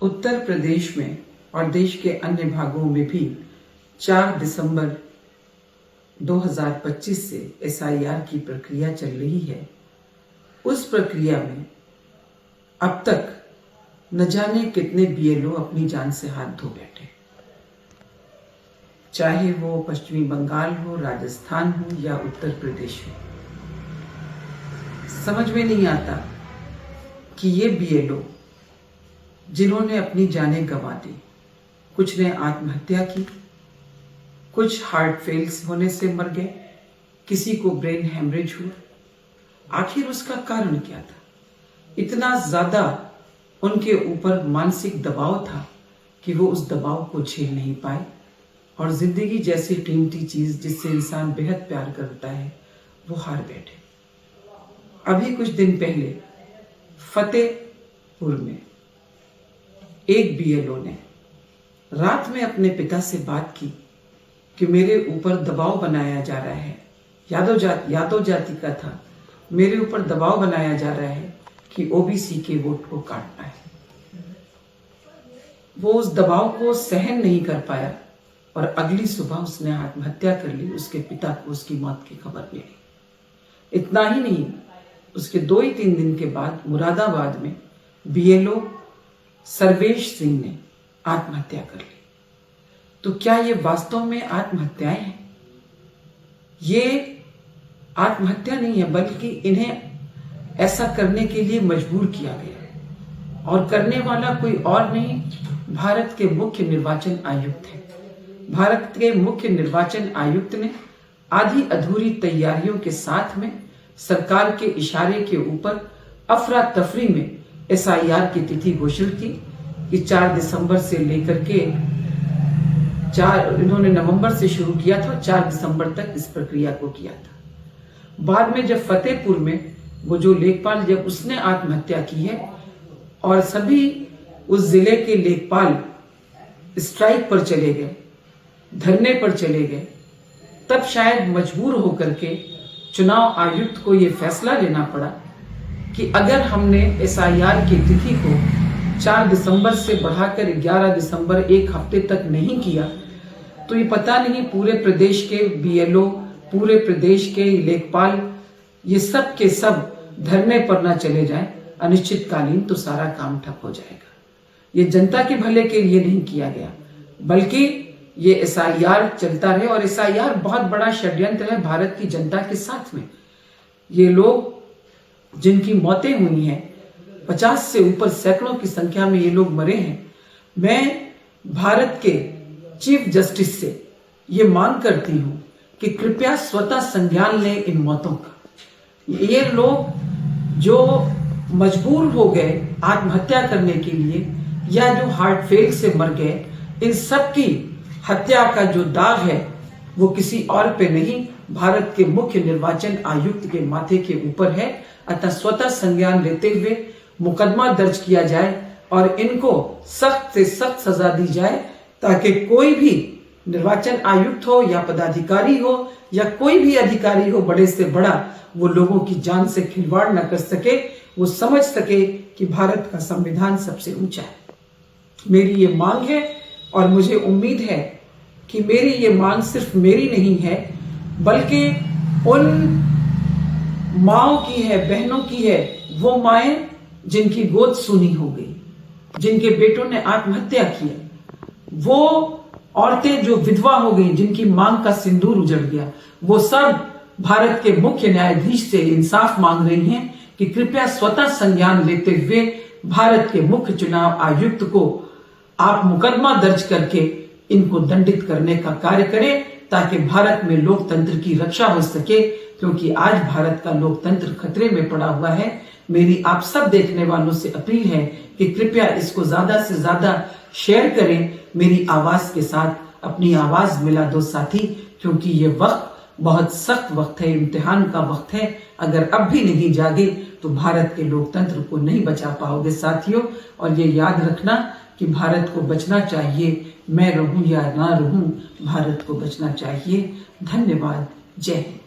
उत्तर प्रदेश में और देश के अन्य भागों में भी 4 दिसंबर 2025 से SIR की प्रक्रिया चल रही है। उस प्रक्रिया में अब तक न जाने कितने BLO अपनी जान से हाथ धो बैठे, चाहे वो पश्चिमी बंगाल हो, राजस्थान हो या उत्तर प्रदेश हो। समझ में नहीं आता कि ये BLO जिन्होंने अपनी जानें गंवा दी, कुछ ने आत्महत्या की, कुछ हार्ट फेल्स होने से मर गए, किसी को ब्रेन हेमरेज हुआ। आखिर उसका कारण क्या था? इतना ज्यादा उनके ऊपर मानसिक दबाव था कि वो उस दबाव को झेल नहीं पाए और जिंदगी जैसी कीमती चीज जिससे इंसान बेहद प्यार करता है वो हार बैठे। अभी कुछ दिन पहले फतेहपुर में एक BLO ने रात में अपने पिता से बात की कि मेरे ऊपर दबाव बनाया जा रहा है, यादव जाति का था, मेरे ऊपर दबाव बनाया जा रहा है कि OBC के वोट को काटना है। वो उस दबाव को सहन नहीं कर पाया और अगली सुबह उसने आत्महत्या कर ली। उसके पिता को उसकी मौत की खबर मिली। इतना ही नहीं, उसके 2 ही 3 दिन के बाद मुरादाबाद में BLO सर्वेश सिंह ने आत्महत्या कर ली। तो क्या ये वास्तव में आत्महत्याएं हैं? ये आत्महत्या नहीं है, बल्कि इन्हें ऐसा करने के लिए मजबूर किया गया और करने वाला कोई और नहीं, भारत के मुख्य निर्वाचन आयुक्त है। भारत के मुख्य निर्वाचन आयुक्त ने आधी अधूरी तैयारियों के साथ में सरकार के इशारे के ऊपर अफरा तफरी में SIR की तिथि घोषित की कि 4 दिसंबर से लेकर के इन्होंने नवंबर से शुरू किया था, 4 दिसंबर तक इस प्रक्रिया को किया था। बाद में जब फतेहपुर में वो जो लेखपाल, जब उसने आत्महत्या की है और सभी उस जिले के लेखपाल स्ट्राइक पर चले गए, धरने पर चले गए, तब शायद मजबूर होकर के चुनाव आयुक्त को ये फैसला लेना पड़ा कि अगर हमने SIR की तिथि को 4 दिसंबर से बढ़ाकर 11 दिसंबर, एक हफ्ते तक नहीं किया, तो ये पता नहीं पूरे प्रदेश के BLO, पूरे प्रदेश के लेखपाल, ये सब के सब धरने पर ना चले जाएं अनिश्चितकालीन, तो सारा काम ठप हो जाएगा। ये जनता के भले के लिए नहीं किया गया, बल्कि ये SIR चलता रहे और SIR बहुत बड़ा षड्यंत्र है भारत की जनता के साथ में। ये लोग जिनकी मौतें हुई हैं, 50 से ऊपर सैकड़ों की संख्या में ये लोग मरे हैं। मैं भारत के चीफ जस्टिस से ये मांग करती हूं कि कृपया स्वतः संज्ञान लें इन मौतों का। ये लोग जो मजबूर हो गए आत्महत्या करने के लिए या जो हार्ट फेल से मर गए, इन सब की हत्या का जो दाग है वो किसी और पे नहीं, भारत के मुख्य निर्वाचन आयुक्त के माथे के ऊपर है। अतः स्वतः संज्ञान लेते हुए मुकदमा दर्ज किया जाए और इनको सख्त से सख्त सजा दी जाए, ताकि कोई भी निर्वाचन आयुक्त हो या पदाधिकारी हो या कोई भी अधिकारी हो, बड़े से बड़ा, वो लोगों की जान से खिलवाड़ न कर सके। वो समझ सके कि भारत का संविधान सबसे ऊंचा है। मेरी ये मांग है और मुझे उम्मीद है कि मेरी ये मांग सिर्फ मेरी नहीं है, बल्कि उन माओं की है, बहनों की है, वो माएं जिनकी गोद सूनी हो गई, जिनके बेटों ने आत्महत्या की, वो औरतें जो विधवा हो गई, जिनकी मांग का सिंदूर उजड़ गया, वो सब भारत के मुख्य न्यायाधीश से इंसाफ मांग रही हैं कि कृपया स्वतः संज्ञान लेते हुए भारत के मुख्य चुनाव आयुक्त को आप मुकदमा दर्ज करके इनको दंडित करने का कार्य करें, ताकि भारत में लोकतंत्र की रक्षा हो सके, क्योंकि आज भारत का लोकतंत्र खतरे में पड़ा हुआ है। मेरी आप सब देखने वालों से अपील है कि कृपया इसको ज्यादा से ज्यादा शेयर करें। मेरी आवाज के साथ अपनी आवाज मिला दो साथी, क्योंकि ये वक्त बहुत सख्त वक्त है, इम्तिहान का वक्त है। अगर अब भी नहीं जागे तो भारत के लोकतंत्र को नहीं बचा पाओगे साथियों। और ये याद रखना कि भारत को बचना चाहिए, मैं रहूं या ना रहूं, भारत को बचना चाहिए। धन्यवाद। जय हिंद।